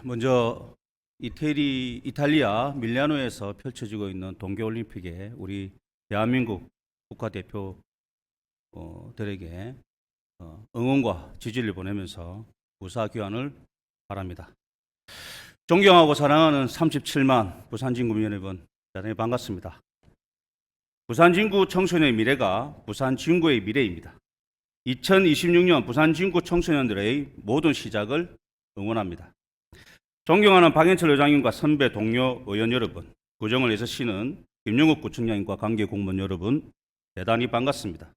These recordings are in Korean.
먼저 이탈리아 밀라노에서 펼쳐지고 있는 동계올림픽에 우리 대한민국 국가대표들에게 응원과 지지를 보내면서 무사귀환을 바랍니다. 존경하고 사랑하는 37만 부산진구 여러분, 대단히 반갑습니다. 부산진구 청소년의 미래가 부산진구의 미래입니다. 2026년 부산진구 청소년들의 모든 시작을 응원합니다. 존경하는 박영철 의장님과 선배 동료 의원 여러분, 구정을 애쓰시는 김영욱 구청장님과 관계 공무원 여러분, 대단히 반갑습니다.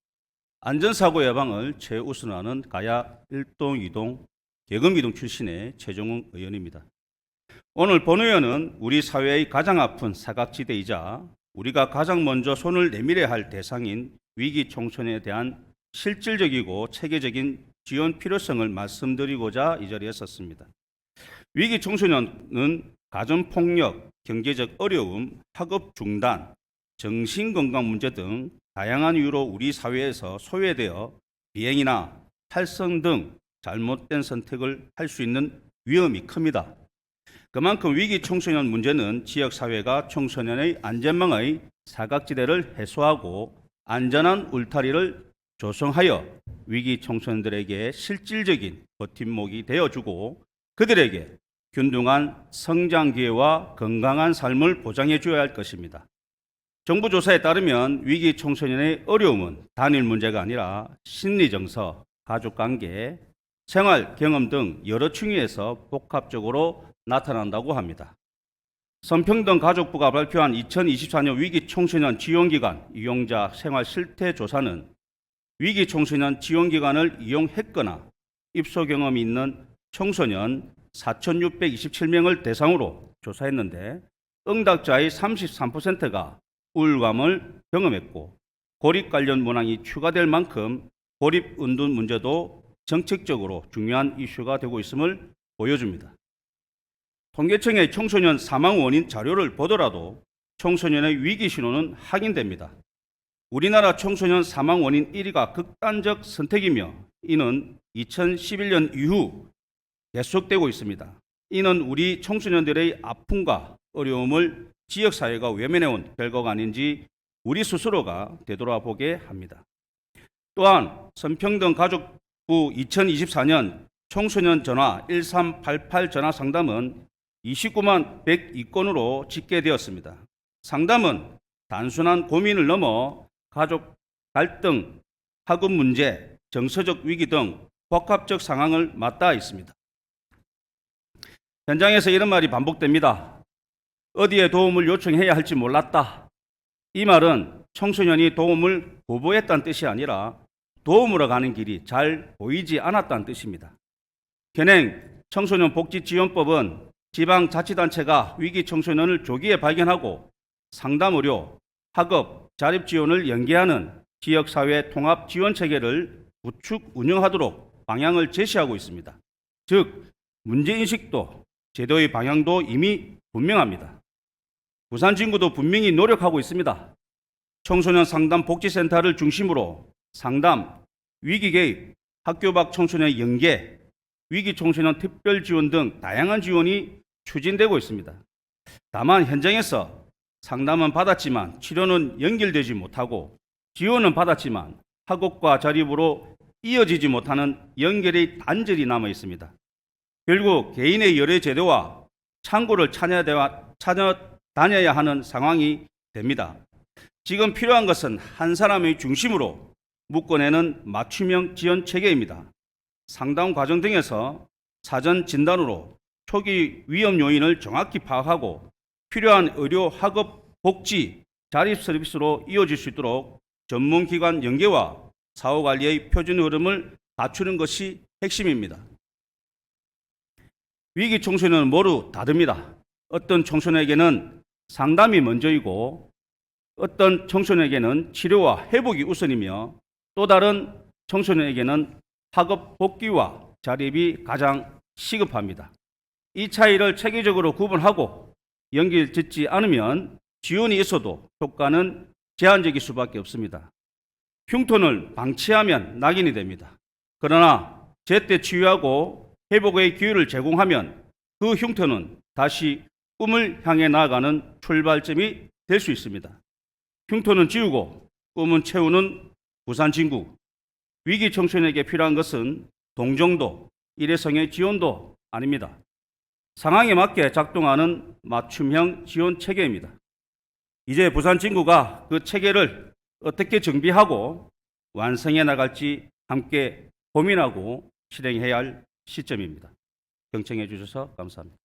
안전사고 예방을 최우선하는 가야 1동, 2동, 계급 2동 출신의 최종웅 의원입니다. 오늘 본 의원은 우리 사회의 가장 아픈 사각지대이자 우리가 가장 먼저 손을 내밀어야 할 대상인 위기 청소년에 대한 실질적이고 체계적인 지원 필요성을 말씀드리고자 이 자리에 섰습니다. 위기 청소년은 가정폭력, 경제적 어려움, 학업 중단, 정신건강 문제 등 다양한 이유로 우리 사회에서 소외되어 비행이나 탈선 등 잘못된 선택을 할 수 있는 위험이 큽니다. 그만큼 위기 청소년 문제는 지역사회가 청소년의 안전망의 사각지대를 해소하고 안전한 울타리를 조성하여 위기 청소년들에게 실질적인 버팀목이 되어주고 그들에게 균등한 성장 기회와 건강한 삶을 보장해 줘야 할 것입니다. 정부 조사에 따르면 위기 청소년의 어려움은 단일 문제가 아니라 심리 정서, 가족 관계, 생활 경험 등 여러 층위에서 복합적으로 나타난다고 합니다. 성평등가족부가 발표한 2024년 위기 청소년 지원기관 이용자 생활 실태 조사는 위기 청소년 지원기관을 이용했거나 입소 경험이 있는 청소년 4,627명을 대상으로 조사했는데 응답자의 33%가 우울감을 경험했고 고립 관련 문항이 추가될 만큼 고립 은둔 문제도 정책적으로 중요한 이슈가 되고 있음을 보여줍니다. 통계청의 청소년 사망 원인 자료를 보더라도 청소년의 위기 신호는 확인됩니다. 우리나라 청소년 사망 원인 1위가 극단적 선택이며 이는 2011년 이후 계속되고 있습니다. 이는 우리 청소년들의 아픔과 어려움을 지역사회가 외면해온 결과가 아닌지 우리 스스로가 되돌아보게 합니다. 또한 성평등가족부 2024년 청소년 전화 1388 전화 상담은 29만 102건으로 집계되었습니다. 상담은 단순한 고민을 넘어 가족 갈등, 학업 문제, 정서적 위기 등 복합적 상황을 맞닿아 있습니다. 현장에서 이런 말이 반복됩니다. 어디에 도움을 요청해야 할지 몰랐다. 이 말은 청소년이 도움을 거부했다는 뜻이 아니라 도움으로 가는 길이 잘 보이지 않았다는 뜻입니다. 현행 청소년복지지원법은 지방자치단체가 위기 청소년을 조기에 발견하고 상담의료, 학업, 자립지원을 연계하는 지역사회 통합지원체계를 구축 운영하도록 방향을 제시하고 있습니다. 즉, 문제인식도 제도의 방향도 이미 분명합니다. 부산진구도 분명히 노력하고 있습니다. 청소년 상담 복지센터를 중심으로 상담, 위기 개입, 학교 밖 청소년 연계, 위기 청소년 특별 지원 등 다양한 지원이 추진되고 있습니다. 다만 현장에서 상담은 받았지만 치료는 연결되지 못하고 지원은 받았지만 학업과 자립으로 이어지지 못하는 연결의 단절이 남아 있습니다. 결국 개인의 열애 제도와 창구를 찾아다녀야 하는 상황이 됩니다. 지금 필요한 것은 한 사람의 중심으로 묶어내는 맞춤형 지원 체계입니다. 상담 과정 등에서 사전 진단으로 초기 위험 요인을 정확히 파악하고 필요한 의료, 학업, 복지, 자립 서비스로 이어질 수 있도록 전문기관 연계와 사후관리의 표준 흐름을 갖추는 것이 핵심입니다. 위기 청소년은 모두 다릅니다. 어떤 청소년에게는 상담이 먼저이고 어떤 청소년에게는 치료와 회복이 우선이며 또 다른 청소년에게는 학업 복귀와 자립이 가장 시급합니다. 이 차이를 체계적으로 구분하고 연결짓지 않으면 지원이 있어도 효과는 제한적일 수밖에 없습니다. 흉터를 방치하면 낙인이 됩니다. 그러나 제때 치유하고 회복의 기회를 제공하면 그 흉터는 다시 꿈을 향해 나아가는 출발점이 될 수 있습니다. 흉터는 지우고 꿈은 채우는 부산 진구. 위기 청소년에게 필요한 것은 동정도, 일회성의 지원도 아닙니다. 상황에 맞게 작동하는 맞춤형 지원 체계입니다. 이제 부산 진구가 그 체계를 어떻게 정비하고 완성해 나갈지 함께 고민하고 실행해야 할 시점입니다. 경청해 주셔서 감사합니다.